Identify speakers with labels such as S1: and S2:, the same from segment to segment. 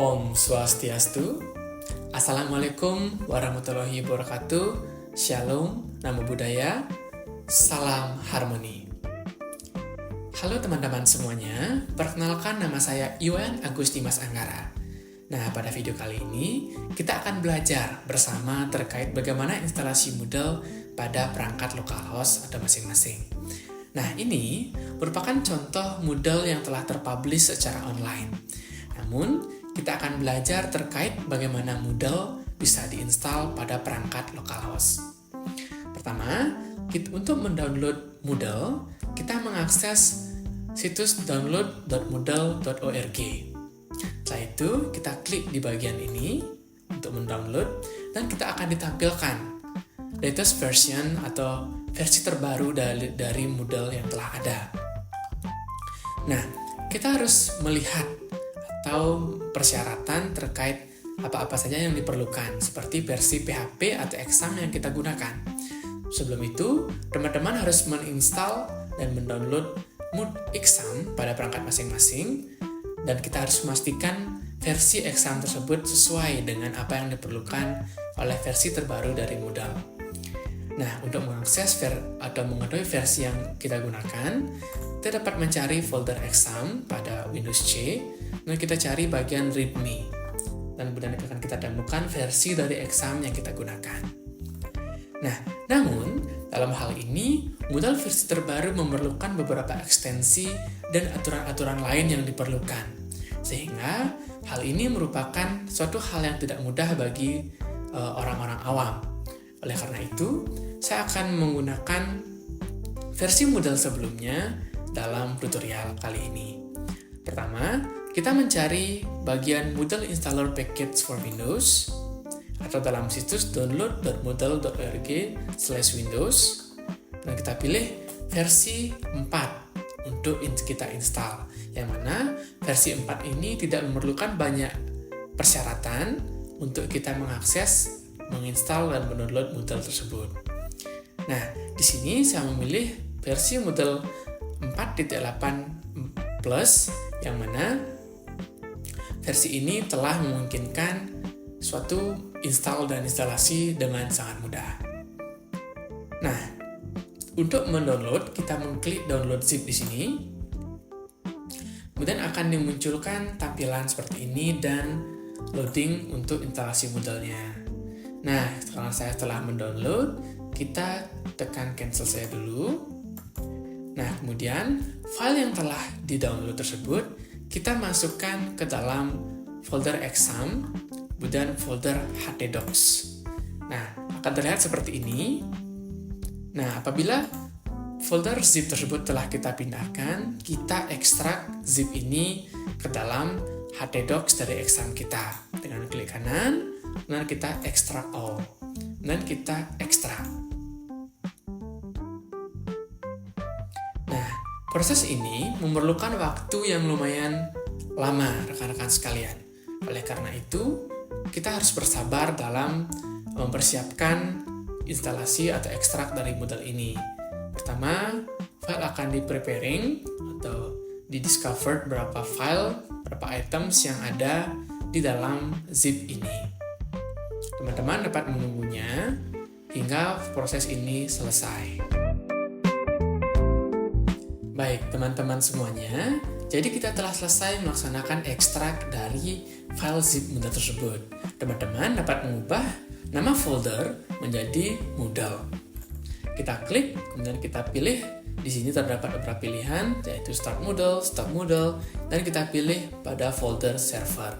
S1: Om Swastiastu. Assalamualaikum warahmatullahi wabarakatuh. Shalom, Namo Buddhaya, salam harmoni. Halo teman-teman semuanya, perkenalkan nama saya Iwan Agustimas Anggara. Nah, pada video kali ini kita akan belajar bersama terkait bagaimana instalasi Moodle pada perangkat localhost atau masing-masing. Nah, ini merupakan contoh Moodle yang telah terpublish secara online. Namun, kita akan belajar terkait bagaimana Moodle bisa diinstal pada perangkat localhost. Pertama, untuk mendownload Moodle, kita mengakses situs download.moodle.org. Setelah itu, kita klik di bagian ini untuk mendownload, dan kita akan ditampilkan latest version atau versi terbaru dari Moodle yang telah ada. Nah, kita harus melihat atau persyaratan terkait apa-apa saja yang diperlukan, seperti versi PHP atau exam yang kita gunakan. Sebelum itu, teman-teman harus menginstal dan mendownload Mood exam pada perangkat masing-masing, dan kita harus memastikan versi exam tersebut sesuai dengan apa yang diperlukan oleh versi terbaru dari Moodle. Nah, untuk mengakses atau mengetahui versi yang kita gunakan, kita dapat mencari folder exam pada Windows C, dan kita cari bagian readme, dan kemudian akan kita temukan versi dari exam yang kita gunakan. Nah, namun dalam hal ini, Moodle versi terbaru memerlukan beberapa ekstensi dan aturan-aturan lain yang diperlukan, sehingga hal ini merupakan suatu hal yang tidak mudah bagi orang-orang awam. Oleh karena itu, saya akan menggunakan versi Moodle sebelumnya dalam tutorial kali ini. Pertama, kita mencari bagian Moodle Installer Package for Windows atau dalam situs download.moodle.org/windows, dan kita pilih versi 4 untuk kita install, yang mana versi 4 ini tidak memerlukan banyak persyaratan untuk kita mengakses, menginstal, dan mendownload Moodle tersebut. Nah, di sini saya memilih versi Moodle 4.8 Plus, yang mana versi ini telah memungkinkan suatu install dan instalasi dengan sangat mudah. Nah, untuk mendownload, kita mengklik download zip di sini. Kemudian akan dimunculkan tampilan seperti ini dan loading untuk instalasi Moodle-nya. Nah, sekarang saya telah mendownload, kita tekan cancel saya dulu. Nah, kemudian file yang telah di-download tersebut kita masukkan ke dalam folder exam, kemudian folder htdocs. Nah, akan terlihat seperti ini. Nah, apabila folder zip tersebut telah kita pindahkan, kita ekstrak zip ini ke dalam htdocs dari exam kita. Dengan klik kanan, dan kita ekstrak all, dan kita ekstrak. Nah, proses ini memerlukan waktu yang lumayan lama, rekan-rekan sekalian. Oleh karena itu, kita harus bersabar dalam mempersiapkan instalasi atau ekstrak dari Moodle ini. Pertama, file akan di-preparing atau di-discovered berapa file, berapa items yang ada di dalam zip ini. Teman-teman dapat menunggunya hingga proses ini selesai. Baik, teman-teman semuanya, jadi kita telah selesai melaksanakan ekstrak dari file zip Moodle tersebut. Teman-teman dapat mengubah nama folder menjadi Moodle. Kita klik, kemudian kita pilih. Di sini terdapat beberapa pilihan, yaitu Start Moodle, Stop Moodle, dan kita pilih pada folder server.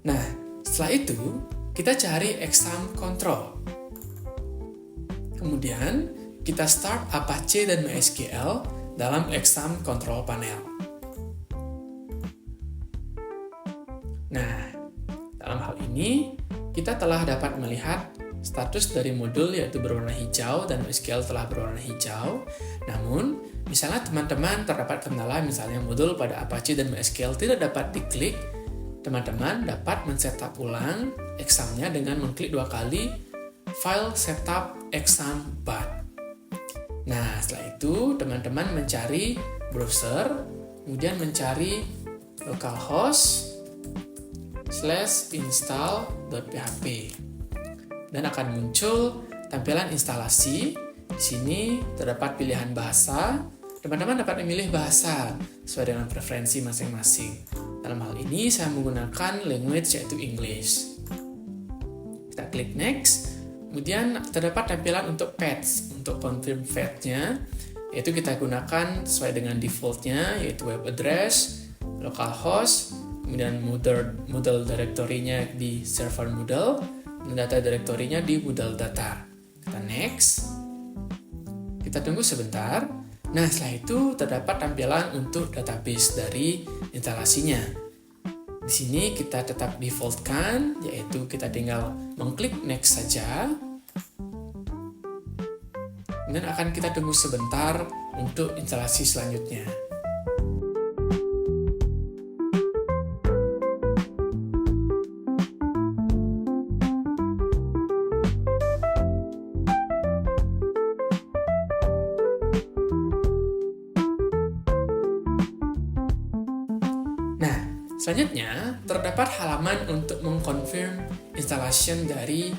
S1: Nah, setelah itu, kita cari exam control. Kemudian, kita start Apache dan MySQL dalam exam control panel. Nah, dalam hal ini, kita telah dapat melihat status dari modul yaitu berwarna hijau dan MySQL telah berwarna hijau. Namun, misalnya teman-teman terdapat kendala, misalnya modul pada Apache dan MySQL tidak dapat diklik, teman-teman dapat men-setup ulang examnya dengan mengklik 2 kali file setup exam bat. Nah, setelah itu teman-teman mencari browser, kemudian mencari localhost, /install.php dan akan muncul tampilan instalasi. Di sini terdapat pilihan bahasa. Teman-teman dapat memilih bahasa sesuai dengan preferensi masing-masing. Dalam hal ini saya menggunakan language yaitu English. Kita klik next. Kemudian terdapat tampilan untuk paths, untuk confirm path-nya, yaitu kita gunakan sesuai dengan default-nya, yaitu web address, localhost, kemudian Moodle directory-nya di server Moodle, dan data directory-nya di Moodle Data. Kita next. Kita tunggu sebentar. Nah, setelah itu terdapat tampilan untuk database dari instalasinya. Di sini kita tetap defaultkan, yaitu kita tinggal mengklik next saja. Dan akan kita tunggu sebentar untuk instalasi selanjutnya. Selanjutnya, terdapat halaman untuk mengkonfirm installation dari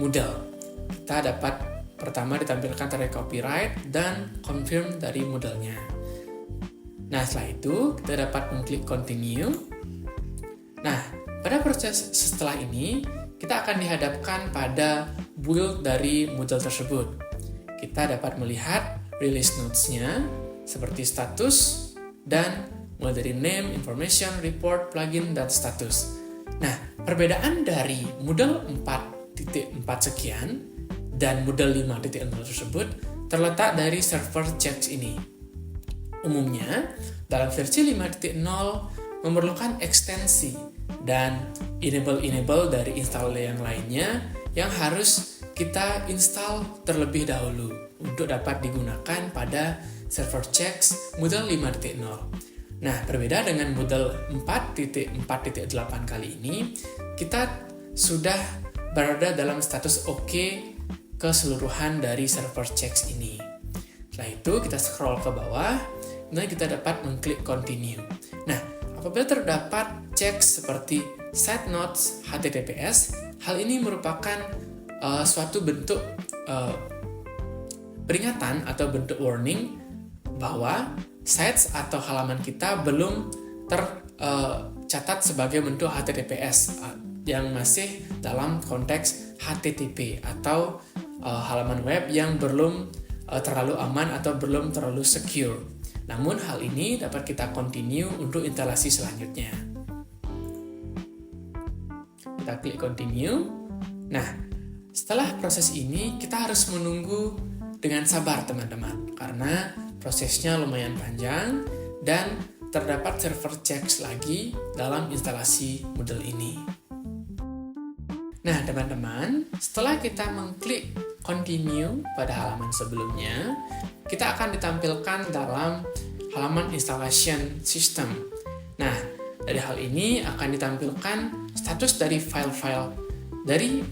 S1: Moodle. Kita dapat pertama ditampilkan tanda copyright dan confirm dari Moodle-nya. Nah, setelah itu kita dapat mengklik continue. Nah, pada proses setelah ini, kita akan dihadapkan pada build dari Moodle tersebut. Kita dapat melihat release notes-nya, seperti status dan mulai dari name, information, report, plugin, dan status. Nah, perbedaan dari Moodle 4.4 sekian dan Moodle 5.0 tersebut terletak dari server checks ini. Umumnya, dalam versi 5.0 memerlukan ekstensi dan enable dari installer yang lainnya yang harus kita install terlebih dahulu untuk dapat digunakan pada server checks Moodle 5.0. Nah, berbeda dengan Moodle 4.4.8 kali ini, kita sudah berada dalam status OK keseluruhan dari server checks ini. Setelah itu, kita scroll ke bawah, dan kita dapat mengklik continue. Nah, apabila terdapat checks seperti site notes HTTPS, hal ini merupakan suatu bentuk peringatan atau bentuk warning bahwa sites atau halaman kita belum tercatat sebagai bentuk HTTPS yang masih dalam konteks HTTP atau halaman web yang belum terlalu aman atau belum terlalu secure. Namun hal ini dapat kita continue untuk instalasi selanjutnya. Kita klik continue. Nah, setelah proses ini kita harus menunggu dengan sabar teman-teman, karena prosesnya lumayan panjang dan terdapat server checks lagi dalam instalasi Moodle ini. Nah, teman-teman, setelah kita mengklik continue pada halaman sebelumnya, kita akan ditampilkan dalam halaman installation system. Nah, dari hal ini akan ditampilkan status dari file-file dari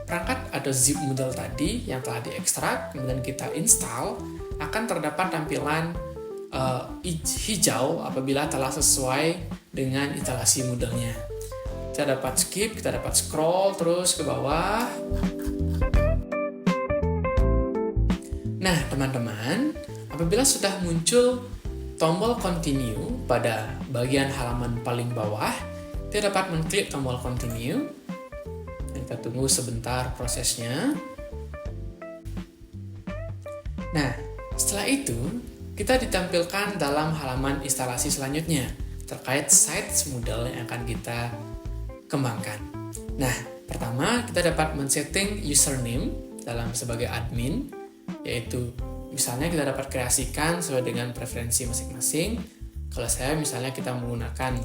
S1: perangkat atau zip Moodle tadi yang telah diekstrak, kemudian kita install, akan terdapat tampilan hijau apabila telah sesuai dengan instalasi Moodle-nya. Kita dapat skip, kita dapat scroll terus ke bawah. Nah, teman-teman, apabila sudah muncul tombol continue pada bagian halaman paling bawah, kita dapat mengklik tombol continue. Kita tunggu sebentar prosesnya. Nah, setelah itu, kita ditampilkan dalam halaman instalasi selanjutnya terkait sites Moodle yang akan kita kembangkan. Nah, pertama kita dapat men-setting username sebagai admin, yaitu misalnya kita dapat kreasikan sesuai dengan preferensi masing-masing. Kalau saya misalnya kita menggunakan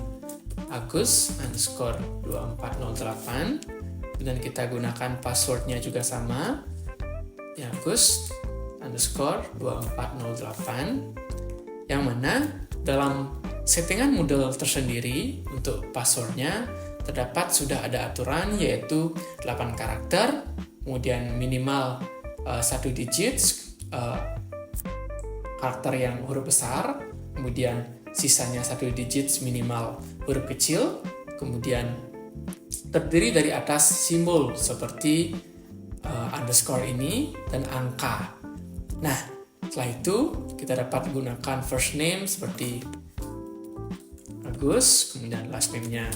S1: Agus_2408, dan kita gunakan passwordnya juga sama, Agus_2408, yang mana dalam settingan Moodle tersendiri untuk passwordnya terdapat sudah ada aturan, yaitu 8 karakter, kemudian minimal 1 digit karakter yang huruf besar, kemudian sisanya 1 digit minimal huruf kecil, kemudian terdiri dari atas simbol seperti underscore ini dan angka. Nah, setelah itu kita dapat gunakan first name seperti Agus, kemudian last name-nya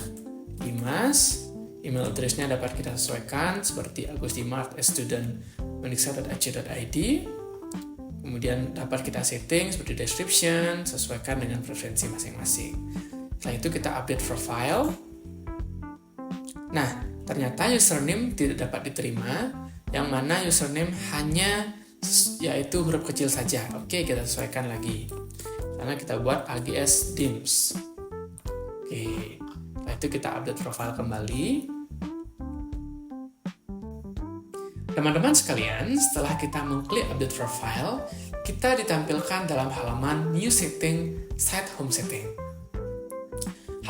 S1: Dimas. Email address-nya dapat kita sesuaikan seperti agusdimas@student.uniksa.ac.id. Kemudian dapat kita setting seperti description, sesuaikan dengan preferensi masing-masing. Setelah itu kita update profile. Nah, ternyata username tidak dapat diterima, yang mana username hanya yaitu huruf kecil saja. Oke, kita sesuaikan lagi. Karena kita buat AGS Dims. Oke, setelah itu kita update profile kembali. Teman-teman sekalian, setelah kita mengklik update profile, kita ditampilkan dalam halaman New Setting, Site Home Setting.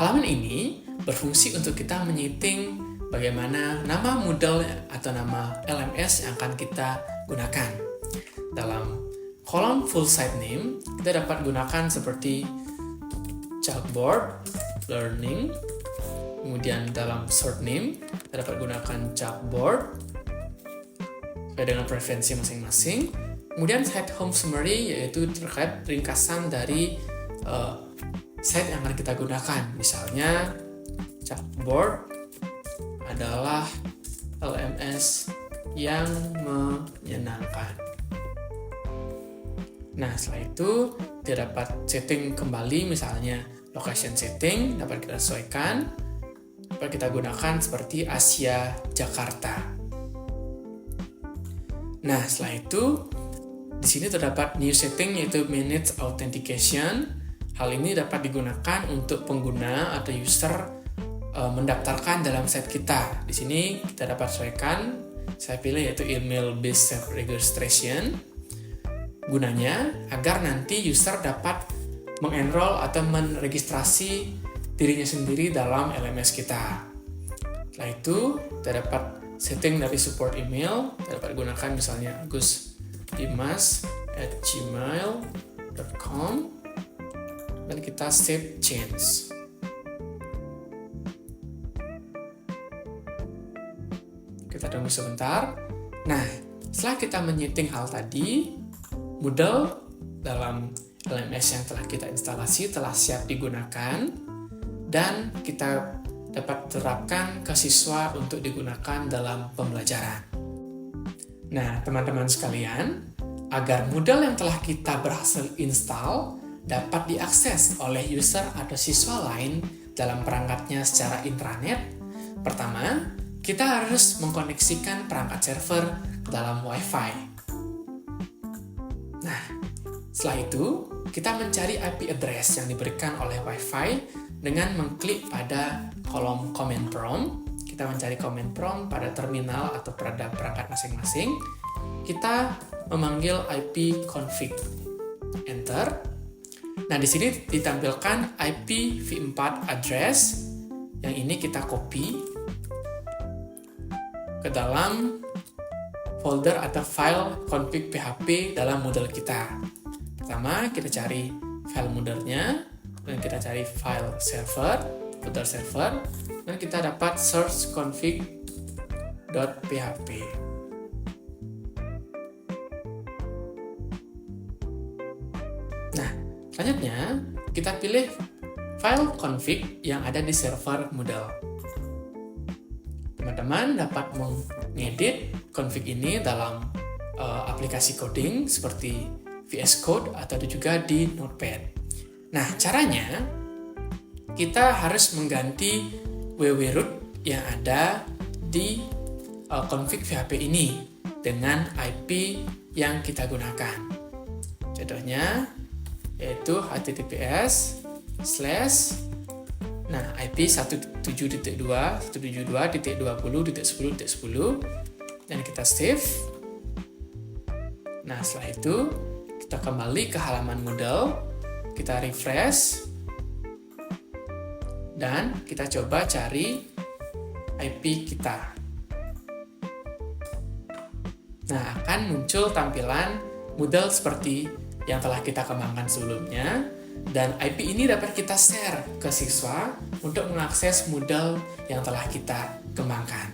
S1: Halaman ini berfungsi untuk kita menyeting bagaimana nama Moodle atau nama LMS yang akan kita gunakan. Dalam kolom Full Site Name, kita dapat gunakan seperti Chalkboard, Learning, kemudian dalam Short Name, kita dapat gunakan Chalkboard, sesuai dengan preferensi masing-masing. Kemudian Site Home Summary yaitu terkait ringkasan dari site yang akan kita gunakan. Misalnya Chalkboard adalah LMS yang menyenangkan. Nah, setelah itu kita dapat setting kembali, misalnya location setting dapat kita sesuaikan, dapat kita gunakan seperti Asia Jakarta. Nah, setelah itu di sini terdapat new setting yaitu Manage Authentication. Hal ini dapat digunakan untuk pengguna atau user mendaftarkan dalam site kita. Di sini kita dapat sesuaikan, saya pilih yaitu email based self registration. Gunanya agar nanti user dapat mengenroll atau meregistrasi dirinya sendiri dalam LMS kita. Setelah itu kita dapat setting dari support email, kita dapat gunakan misalnya agusdimas@gmail.com dan kita save change. Kita tunggu sebentar. Nah, setelah kita menyeting hal tadi, Moodle dalam LMS yang telah kita instalasi telah siap digunakan dan kita dapat terapkan ke siswa untuk digunakan dalam pembelajaran. Nah, teman-teman sekalian, agar Moodle yang telah kita berhasil install dapat diakses oleh user atau siswa lain dalam perangkatnya secara intranet, pertama, kita harus mengkoneksikan perangkat server dalam Wi-Fi. Nah, setelah itu, kita mencari IP address yang diberikan oleh Wi-Fi dengan mengklik pada kolom command prompt. Kita mencari command prompt pada terminal atau pada perangkat masing-masing. Kita memanggil ipconfig. Enter. Nah, di sini ditampilkan IPv4 address. Yang ini kita copy ke dalam folder atau file config php dalam Moodle kita. Pertama, kita cari file Moodle-nya, dan kita cari file server, folder server, dan kita dapat search config.php. Nah, selanjutnya kita pilih file config yang ada di server Moodle. Teman-teman dapat mengedit config ini dalam aplikasi coding seperti VS Code atau juga di Notepad. Nah, caranya kita harus mengganti www.root yang ada di config PHP ini dengan IP yang kita gunakan. Contohnya yaitu https/ IP 172.172.20.10.10 dan kita save. Nah, setelah itu kita kembali ke halaman Moodle, kita refresh, dan kita coba cari IP kita. Nah, akan muncul tampilan Moodle seperti yang telah kita kembangkan sebelumnya, dan IP ini dapat kita share ke siswa untuk mengakses Moodle yang telah kita kembangkan.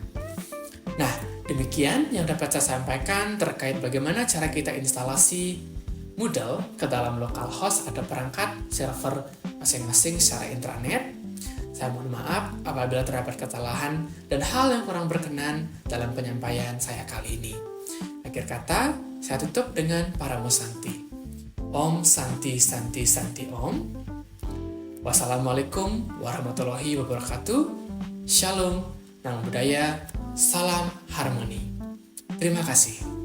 S1: Nah, demikian yang dapat saya sampaikan terkait bagaimana cara kita instalasi Moodle ke dalam localhost atau perangkat server masing-masing secara intranet. Saya mohon maaf apabila terdapat kesalahan dan hal yang kurang berkenan dalam penyampaian saya kali ini. Akhir kata, saya tutup dengan Paramosanti. Om Santi Santi Santi Om. Wassalamualaikum warahmatullahi wabarakatuh. Shalom, Namo Buddhaya, salam harmoni. Terima kasih.